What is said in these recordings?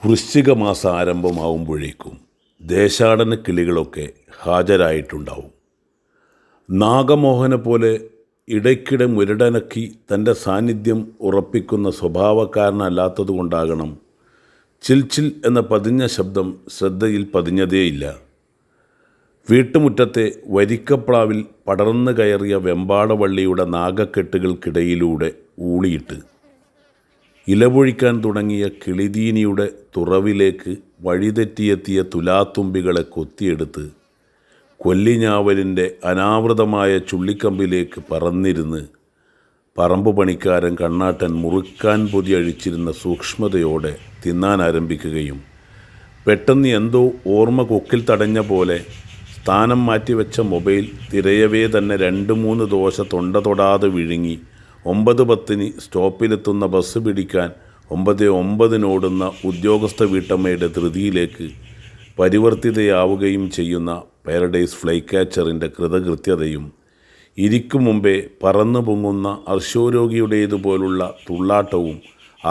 വൃശ്ചിക മാസ ആരംഭമാവുമ്പോഴേക്കും ദേശാടന കിളികളൊക്കെ ഹാജരായിട്ടുണ്ടാവും. നാഗമോഹനെ പോലെ ഇടയ്ക്കിടെ മുരടനക്കി തൻ്റെ സാന്നിധ്യം ഉറപ്പിക്കുന്ന സ്വഭാവക്കാരനല്ലാത്തതുകൊണ്ടാകണം ചിൽ ചിൽ എന്ന പതിഞ്ഞ ശബ്ദം ശ്രദ്ധയിൽ പതിഞ്ഞതേയില്ല. വീട്ടുമുറ്റത്തെ വരിക്കപ്ലാവിൽ പടർന്നു കയറിയ വെമ്പാടവള്ളിയുടെ നാഗക്കെട്ടുകൾക്കിടയിലൂടെ ഊളിയിട്ട് ഇലപൊഴിക്കാൻ തുടങ്ങിയ കിളിതീനിയുടെ തുറവിലേക്ക് വഴിതെറ്റിയെത്തിയ തുലാത്തുമ്പികളെ കൊത്തിയെടുത്ത് കൊല്ലിഞ്ഞാവലിൻ്റെ അനാവൃതമായ ചുള്ളിക്കമ്പിലേക്ക് പറന്നിരുന്ന് പറമ്പ് പണിക്കാരൻ കണ്ണാട്ടൻ മുറുക്കാൻ പൊതിയഴിച്ചിരുന്ന സൂക്ഷ്മതയോടെ തിന്നാൻ ആരംഭിക്കുകയും പെട്ടെന്ന് എന്തോ ഓർമ്മ കൊക്കിൽ തടഞ്ഞ പോലെ സ്ഥാനം മാറ്റിവെച്ച മൊബൈൽ തിരയവേ തന്നെ 2-3 ദോശ തൊണ്ട തൊടാതെ വിഴുങ്ങി 9:10 സ്റ്റോപ്പിലെത്തുന്ന ബസ് പിടിക്കാൻ 9:09 ഉദ്യോഗസ്ഥ വീട്ടമ്മയുടെ ധൃതിയിലേക്ക് പരിവർത്തിതയാവുകയും ചെയ്യുന്ന പാരഡൈസ് ഫ്ലൈ ക്യാച്ചറിൻ്റെ കൃതകൃത്യതയും ഇരിക്കും മുമ്പേ പറന്നു പൊങ്ങുന്ന അർശോരോഗിയുടേതുപോലുള്ള തുള്ളാട്ടവും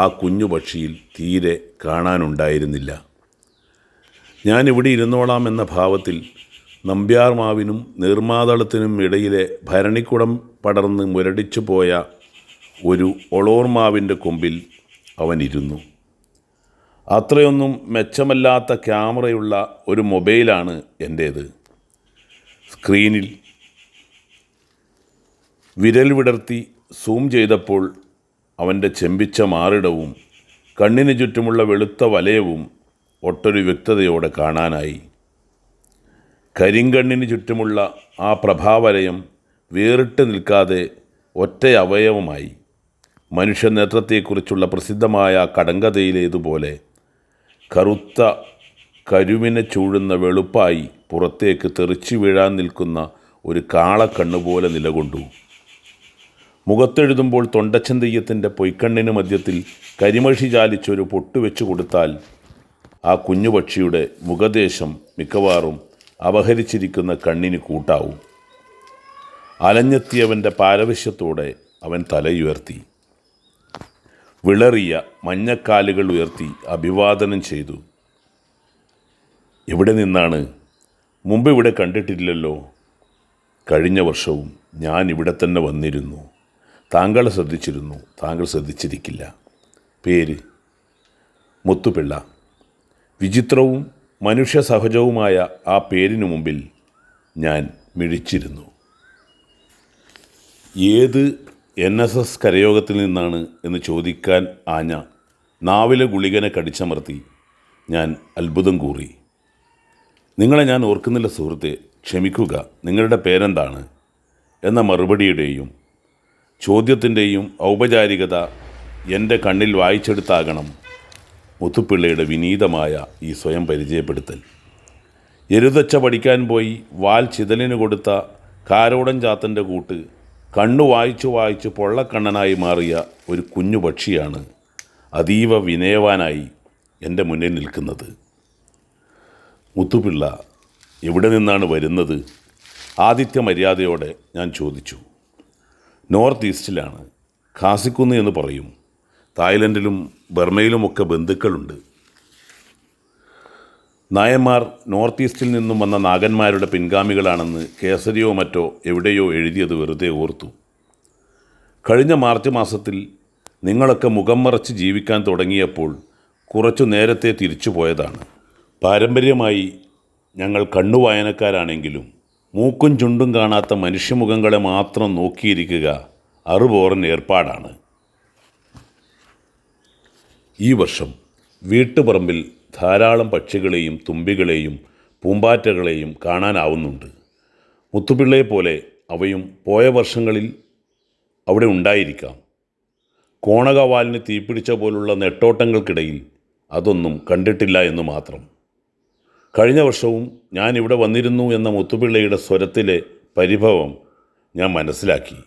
ആ കുഞ്ഞു പക്ഷിയിൽ തീരെ കാണാനുണ്ടായിരുന്നില്ല. ഞാനിവിടെ ഇരുന്നോളാം എന്ന ഭാവത്തിൽ നമ്പ്യാർമാവിനും നീർമാതളത്തിനും ഇടയിലെ ഭരണിക്കുടം പടർന്ന് മുരടിച്ചു പോയ ഒരു ഒളോർമാവിൻ്റെ കൊമ്പിൽ അവനിരുന്നു. അത്രയൊന്നും മെച്ചമല്ലാത്ത ക്യാമറയുള്ള ഒരു മൊബൈലാണ് എൻ്റേത്. സ്ക്രീനിൽ വിരൽ വിടർത്തി സൂം ചെയ്തപ്പോൾ അവൻ്റെ ചെമ്പിച്ച മാറിടവും കണ്ണിന് ചുറ്റുമുള്ള വെളുത്ത വലയവും ഒട്ടൊരു വ്യക്തതയോടെ കാണാനായി. കരിങ്കണ്ണിന് ചുറ്റുമുള്ള ആ പ്രഭാവലയം വേറിട്ട് നിൽക്കാതെ ഒറ്റയവയവമായി. മനുഷ്യനേത്രത്തെക്കുറിച്ചുള്ള പ്രസിദ്ധമായ കടങ്കഥയിലേതുപോലെ കറുത്ത കരുവിനെ ചൂഴുന്ന വെളുപ്പായി പുറത്തേക്ക് തെറിച്ചു വീഴാൻ നിൽക്കുന്ന ഒരു കാളക്കണ്ണുപോലെ നിലകൊണ്ടു. മുഖത്തെഴുതുമ്പോൾ തൊണ്ടച്ചന്തയ്യത്തിൻ്റെ പൊയ്ക്കണ്ണിന് മധ്യത്തിൽ കരിമഷി ചാലിച്ചൊരു പൊട്ടുവെച്ചു കൊടുത്താൽ ആ കുഞ്ഞുപക്ഷിയുടെ മുഖദേശം മിക്കവാറും അപഹരിച്ചിരിക്കുന്ന കണ്ണിന് കൂട്ടാവും. അലഞ്ഞെത്തിയവൻ്റെ പാരവശ്യത്തോടെ അവൻ തലയുയർത്തി വിളറിയ മഞ്ഞക്കാലുകൾ ഉയർത്തി അഭിവാദനം ചെയ്തു. എവിടെ നിന്നാണ്? മുമ്പ് ഇവിടെ കണ്ടിട്ടില്ലല്ലോ. കഴിഞ്ഞ വർഷവും ഞാൻ ഇവിടെ തന്നെ വന്നിരുന്നു. താങ്കളെ ശ്രദ്ധിച്ചിരുന്നു. താങ്കൾ ശ്രദ്ധിച്ചിരിക്കില്ല. പേര്? മുത്തുപിള്ള. വിചിത്രവും മനുഷ്യ സഹജവുമായ ആ പേരിനു മുമ്പിൽ ഞാൻ മിഴിച്ചിരുന്നു. ഏത് NSS കരയോഗത്തിൽ നിന്നാണ് എന്ന് ചോദിക്കാൻ ആഞ്ഞ നാവിലെ ഗുളികനെ കടിച്ചമർത്തി ഞാൻ അത്ഭുതം കൂറി. നിങ്ങളെ ഞാൻ ഓർക്കുന്നില്ല സുഹൃത്തെ, ക്ഷമിക്കുക. നിങ്ങളുടെ പേരെന്താണ് എന്ന മറുപടിയുടെയും ചോദ്യത്തിൻ്റെയും ഔപചാരികത എൻ്റെ കണ്ണിൽ വായിച്ചെടുത്താകണം മുത്തുപിള്ളയുടെ വിനീതമായ ഈ സ്വയം പരിചയപ്പെടുത്തൽ. എരുതച്ച പഠിക്കാൻ പോയി വാൽ ചിതലിന് കൊടുത്ത കാരോടൻ ചാത്തൻ്റെ കൂട്ട് കണ്ണു വായിച്ചു പൊള്ളക്കണ്ണനായി മാറിയ ഒരു കുഞ്ഞു പക്ഷിയാണ് അതീവ വിനയവാനായി എൻ്റെ മുന്നിൽ നിൽക്കുന്നത്. മുത്തുപിള്ള എവിടെ നിന്നാണ് വരുന്നത്? ആതിഥ്യ മര്യാദയോടെ ഞാൻ ചോദിച്ചു. നോർത്ത് ഈസ്റ്റിലാണ്. ഖാസിക്കുന്ന് എന്ന് പറയും. തായ്ലൻഡിലും ബർമയിലുമൊക്കെ ബന്ധുക്കളുണ്ട്. നായന്മാർ നോർത്ത് ഈസ്റ്റിൽ നിന്നും വന്ന നാഗന്മാരുടെ പിൻഗാമികളാണെന്ന് കേസരിയോ മറ്റോ എവിടെയോ എഴുതിയത് വെറുതെ ഓർത്തു. കഴിഞ്ഞ മാർച്ച് മാസത്തിൽ നിങ്ങളൊക്കെ മുഖം മറച്ച് ജീവിക്കാൻ തുടങ്ങിയപ്പോൾ കുറച്ചു നേരത്തെ തിരിച്ചു പോയതാണ്. പാരമ്പര്യമായി ഞങ്ങൾ കണ്ണുവായനക്കാരാണെങ്കിലും മൂക്കും ചുണ്ടും കാണാത്ത മനുഷ്യമുഖങ്ങളെ മാത്രം നോക്കിയിരിക്കുക അറുപോറൻ ഏർപ്പാടാണ്. ഈ വർഷം വീട്ടുപറമ്പിൽ ധാരാളം പക്ഷികളെയും തുമ്പികളെയും പൂമ്പാറ്റകളെയും കാണാനാവുന്നുണ്ട്. മുത്തുപിള്ളയെപ്പോലെ അവയും പോയ വർഷങ്ങളിൽ അവിടെ ഉണ്ടായിരിക്കാം. കോണകവാലിന് തീപിടിച്ച പോലുള്ള നെട്ടോട്ടങ്ങൾക്കിടയിൽ അതൊന്നും കണ്ടിട്ടില്ല എന്ന് മാത്രം. കഴിഞ്ഞ വർഷവും ഞാൻ ഇവിടെ വന്നിരുന്നു എന്ന മുത്തുപിള്ളയുടെ സ്വരത്തിലെ പരിഭവം ഞാൻ മനസ്സിലാക്കി.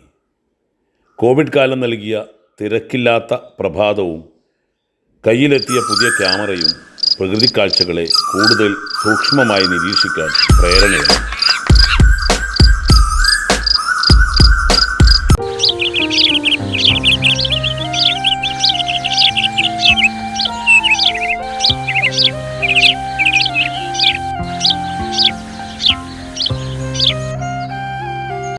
കോവിഡ് കാലം നൽകിയ തിരക്കില്ലാത്ത പ്രഭാതവും കയ്യിലെത്തിയ പുതിയ ക്യാമറയും പ്രകൃതി കാഴ്ചകളെ കൂടുതൽ സൂക്ഷ്മമായി നിരീക്ഷിക്കാൻ പ്രേരണയാണ്.